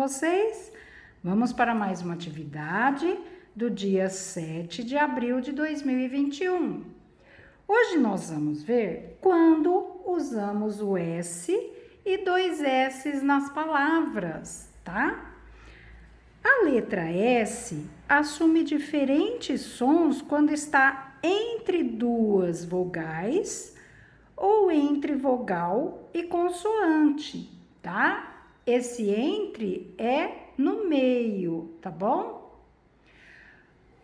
vocês? Vamos para mais uma atividade do dia 7 de abril de 2021. Hoje nós vamos ver quando usamos o S e dois S's nas palavras, tá? A letra S assume diferentes sons quando está entre duas vogais ou entre vogal e consoante, tá? Esse entre é no meio, tá bom?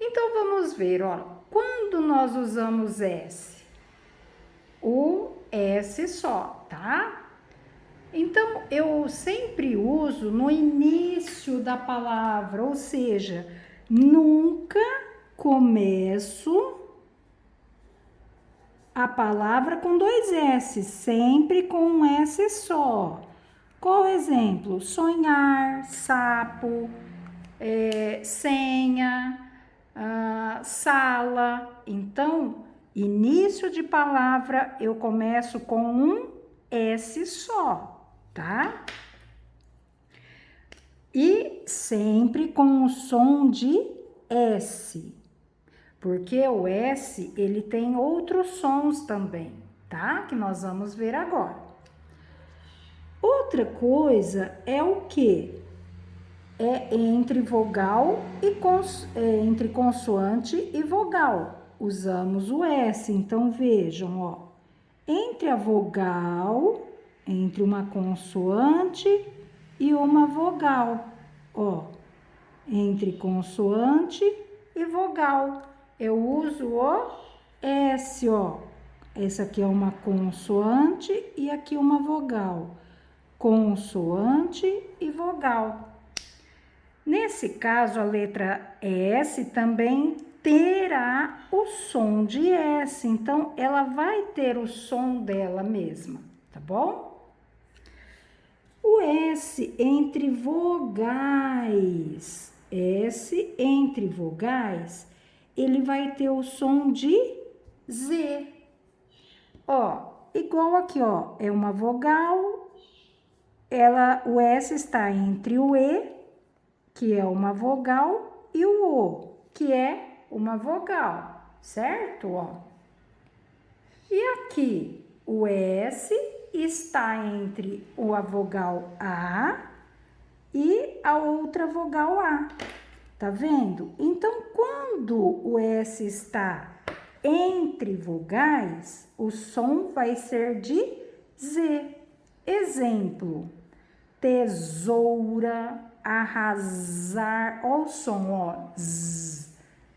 Então vamos ver, ó, quando nós usamos S? O S só, tá? Então, eu sempre uso no início da palavra, ou seja, nunca começo a palavra com dois S, sempre com um S só. Qual o exemplo? Sonhar, sapo, senha, sala. Então, início de palavra eu começo com um S só. Tá? E sempre com o som de S, porque o S, ele tem outros sons também, tá? Que nós vamos ver agora. Outra coisa é o que? É entre vogal e entre consoante e vogal. Usamos o S, então vejam, ó. Entre a vogal, entre uma consoante e uma vogal, ó, entre consoante e vogal, eu uso o S, ó, essa aqui é uma consoante e aqui uma vogal, consoante e vogal. Nesse caso, a letra S também terá o som de S, então ela vai ter o som dela mesma, tá bom? O S entre vogais, S entre vogais, ele vai ter o som de Z. Ó, igual aqui, ó, é uma vogal, o S está entre o E, que é uma vogal, e o O, que é uma vogal, certo? Ó. E aqui, o S está entre a vogal A e a outra vogal A, tá vendo? Então, quando o S está entre vogais, o som vai ser de Z. Exemplo, tesoura, arrasar, ó o som, ó, Z,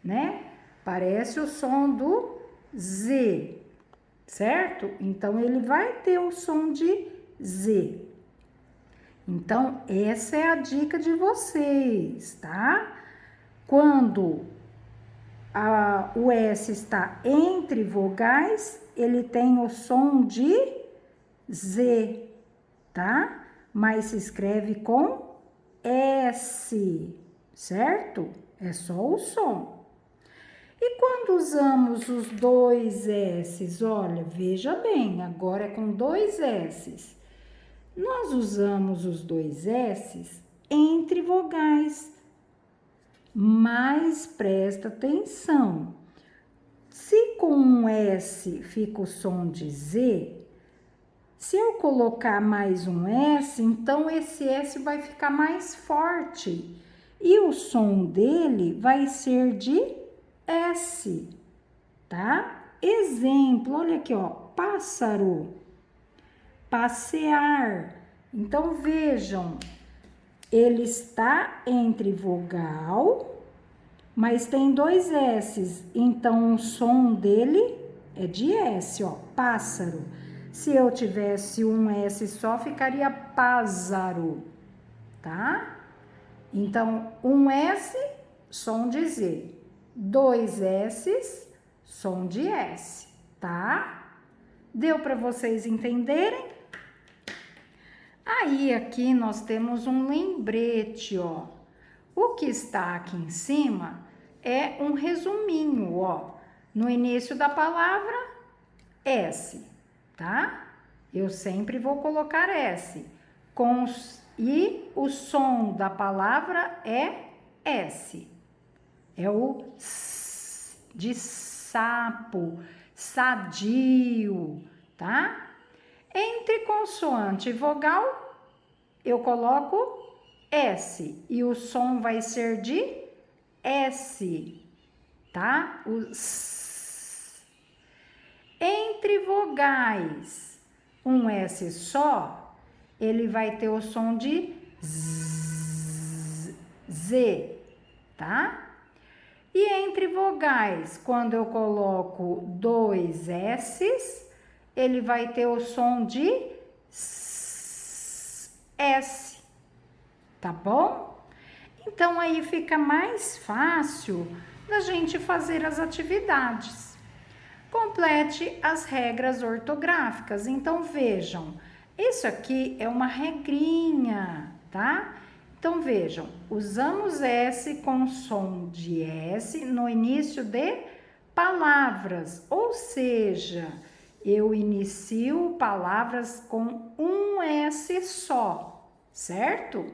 né? Parece o som do Z. Certo? Então, ele vai ter o som de Z. Então, essa é a dica de vocês, tá? Quando o S está entre vogais, ele tem o som de Z, tá? Mas se escreve com S, certo? É só o som. E quando usamos os dois S's, olha, veja bem, agora é com dois S's. Nós usamos os dois S's entre vogais, mas presta atenção. Se com um S fica o som de Z, se eu colocar mais um S, então esse S vai ficar mais forte e o som dele vai ser de S, tá? Exemplo, olha aqui, ó, pássaro, passear. Então, vejam, ele está entre vogal, mas tem dois S's, então o som dele é de S, ó, pássaro. Se eu tivesse um S só, ficaria pássaro, tá? Então, um S, som de Z. Dois S's, som de S, tá? Deu para vocês entenderem? Aí, aqui nós temos um lembrete, ó. O que está aqui em cima é um resuminho, ó. No início da palavra, S, tá? Eu sempre vou colocar S. E o som da palavra é S. É o S de sapo, sadio, tá? Entre consoante e vogal, eu coloco S e o som vai ser de S, tá? O S. Entre vogais, um S só, ele vai ter o som de Z, tá? E entre vogais, quando eu coloco dois S's, ele vai ter o som de S, tá bom? Então, aí fica mais fácil da gente fazer as atividades. Complete as regras ortográficas. Então, vejam, isso aqui é uma regrinha, tá? Então, vejam, usamos S com som de S no início de palavras, ou seja, eu inicio palavras com um S só, certo?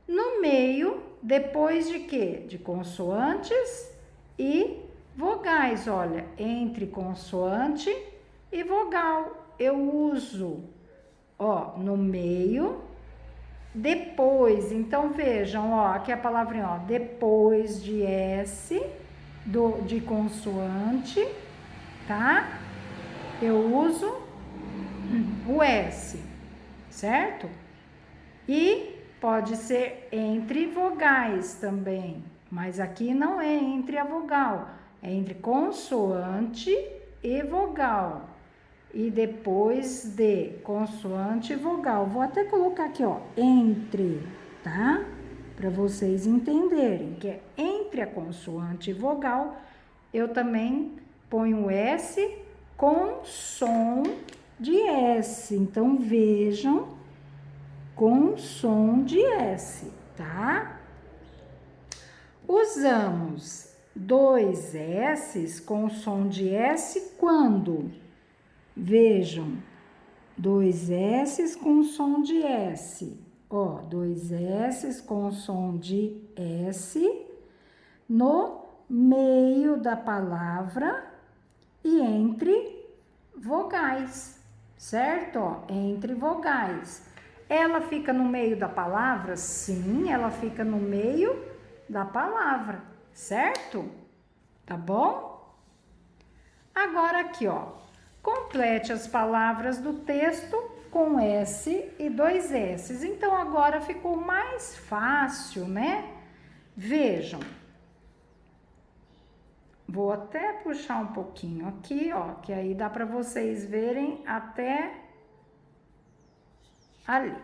No meio, depois de quê? De consoantes e vogais. Olha, entre consoante e vogal, eu uso, ó, no meio, depois. Então, vejam, ó, aqui a palavrinha, ó, depois de S, de consoante, tá? Eu uso o S, certo? E pode ser entre vogais também, mas aqui não é entre a vogal, é entre consoante e vogal. E depois de consoante e vogal. Vou até colocar aqui, ó, entre, tá? Para vocês entenderem que é entre a consoante e vogal, eu também ponho S com som de S. Então, vejam, com som de S, tá? Usamos dois S's com som de S quando? Vejam, dois S's com som de S. Ó, dois S's com som de S no meio da palavra e entre vogais, certo? Ó, entre vogais. Ela fica no meio da palavra? Sim, ela fica no meio da palavra, certo? Tá bom? Agora aqui, ó, complete as palavras do texto com S e dois S's. Então, agora ficou mais fácil, né? Vejam. Vou até puxar um pouquinho aqui, ó, que aí dá para vocês verem até ali.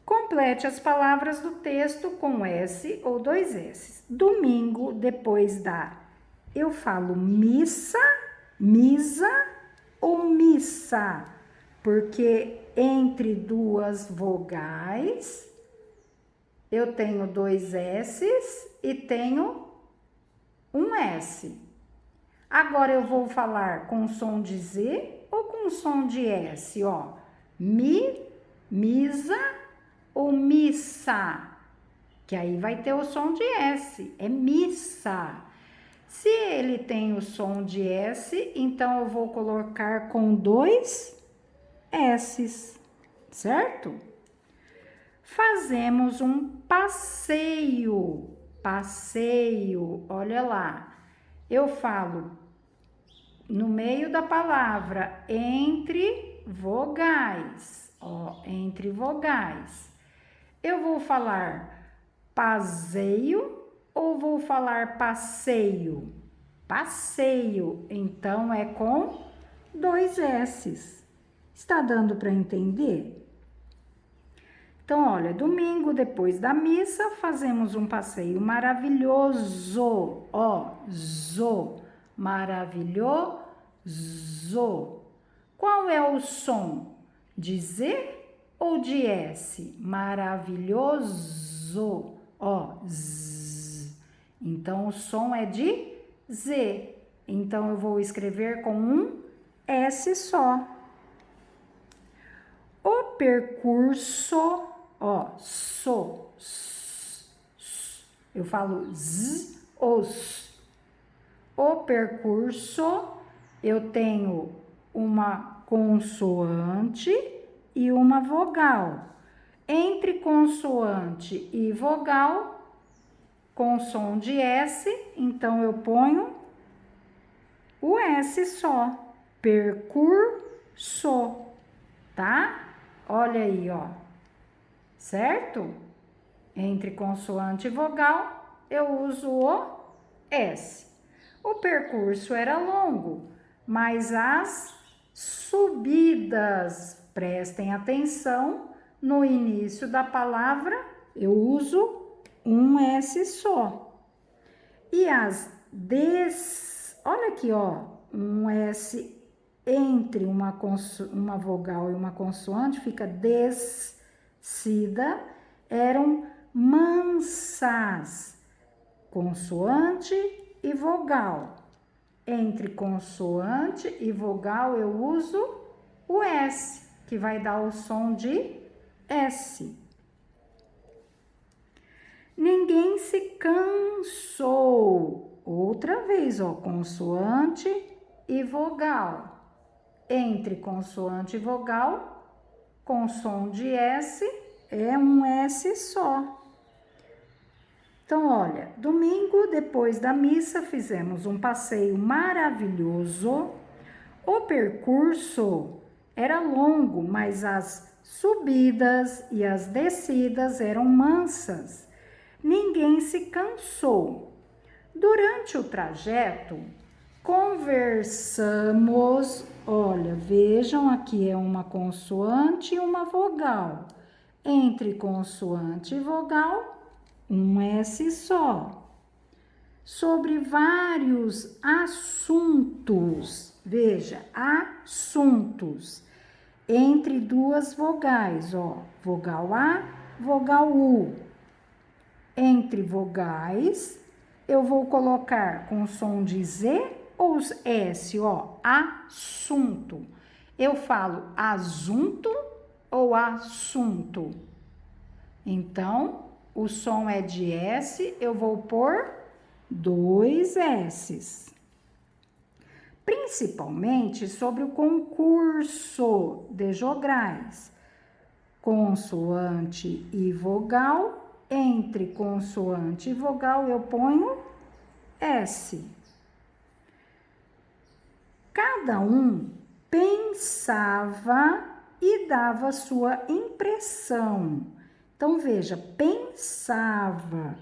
Complete as palavras do texto com S ou dois S's. Domingo, depois da... Eu falo missa, misa ou missa, porque entre duas vogais eu tenho dois S's e tenho um S. Agora eu vou falar com som de Z ou com som de S, ó. Mi, misa ou missa, que aí vai ter o som de S, é missa. Se ele tem o som de S, então eu vou colocar com dois S's, certo? Fazemos um passeio, passeio, olha lá. Eu falo no meio da palavra, entre vogais, ó, entre vogais. Eu vou falar passeio ou vou falar passeio? Passeio, então é com dois S's. Está dando para entender? Então, olha, domingo depois da missa, fazemos um passeio maravilhoso, ó, maravilhoso. Qual é o som? De Z ou de S? Maravilhoso, ó, Z. Então, o som é de Z. Então, eu vou escrever com um S só. percurso, ó, eu falo z, os. O percurso, eu tenho uma consoante e uma vogal. Entre consoante e vogal, com som de S, então eu ponho o S só. Percurso, tá? Olha aí, ó. Certo? Entre consoante e vogal, eu uso o S. O percurso era longo, mas as subidas, prestem atenção, no início da palavra eu uso um S só. E as olha aqui, ó, um S entre uma vogal e uma consoante, fica descida, eram mansas, consoante e vogal. Entre consoante e vogal eu uso o S, que vai dar o som de S. Ninguém se cansou. Outra vez, ó, consoante e vogal. Entre consoante e vogal, com som de S, é um S só. Então, olha, domingo, depois da missa, fizemos um passeio maravilhoso. O percurso era longo, mas as subidas e as descidas eram mansas. Ninguém se cansou. Durante o trajeto, conversamos. Olha, vejam, aqui é uma consoante e uma vogal. Entre consoante e vogal, um S só. Sobre vários assuntos. Veja, assuntos. Entre duas vogais, ó. Vogal A, vogal U. Entre vogais, eu vou colocar com som de Z ou S, ó. Assunto. Eu falo assunto ou assunto? Então, o som é de S, eu vou pôr 2 S's. Principalmente sobre o concurso de jograis. Consoante e vogal, entre consoante e vogal eu ponho S. Cada um pensava e dava sua impressão. Então, veja, pensava,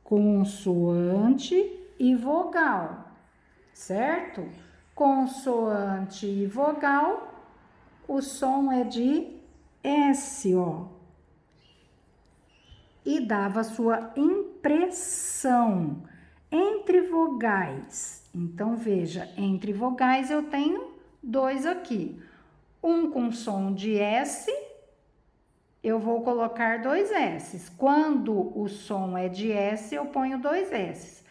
consoante e vogal, certo? Consoante e vogal, o som é de S, ó. E dava sua impressão entre vogais. Então, veja, entre vogais eu tenho 2 aqui. Um com som de S, eu vou colocar 2 S's. Quando o som é de S, eu ponho 2 S's.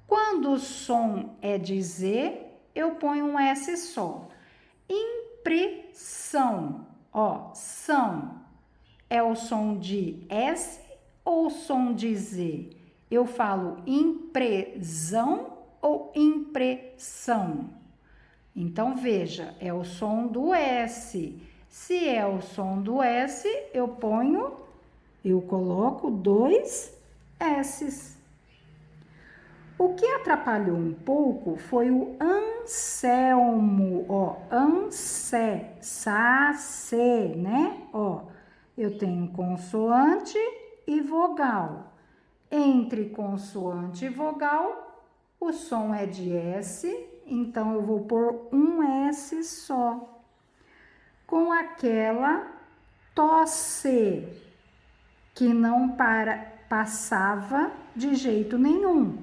Quando o som é de Z, eu ponho um S só. Impressão, ó, são, é o som de S ou som de Z? Eu falo impressão ou impressão? Então, veja, é o som do S. Se é o som do S, eu coloco 2 S's. O que atrapalhou um pouco foi o Anselmo, ó, sacê, né? Ó, eu tenho consoante e vogal. Entre consoante e vogal, o som é de S, então eu vou pôr um S só. Com aquela tosse que não passava de jeito nenhum.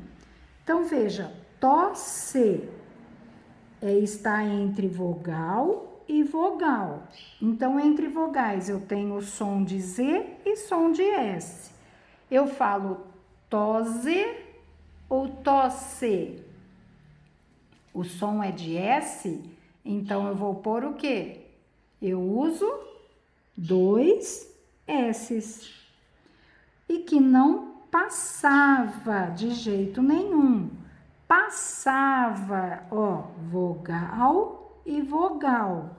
Então, veja, tosse está entre vogal e vogal. Então, entre vogais eu tenho o som de Z e som de S. Eu falo tose ou tosse? O som é de S, então eu vou pôr o quê? Eu uso 2 S's. E que não passava de jeito nenhum. Passava, ó, vogal e vogal.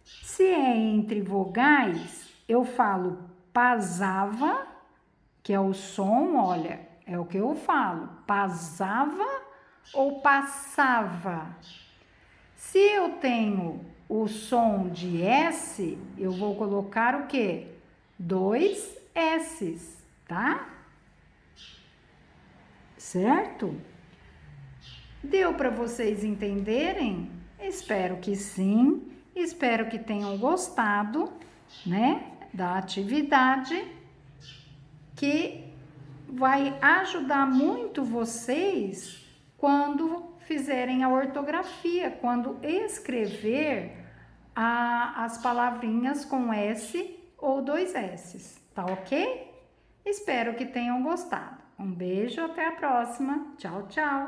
Se é entre vogais, eu falo pasava, que é o som, olha, é o que eu falo, pasava ou passava. Se eu tenho o som de S, eu vou colocar o quê? 2 S's, tá? Certo? Deu para vocês entenderem? Espero que sim. Espero que tenham gostado, né, da atividade, que vai ajudar muito vocês quando fizerem a ortografia, quando escrever as palavrinhas com S ou 2 S's, tá ok? Espero que tenham gostado. Um beijo, até a próxima. Tchau, tchau!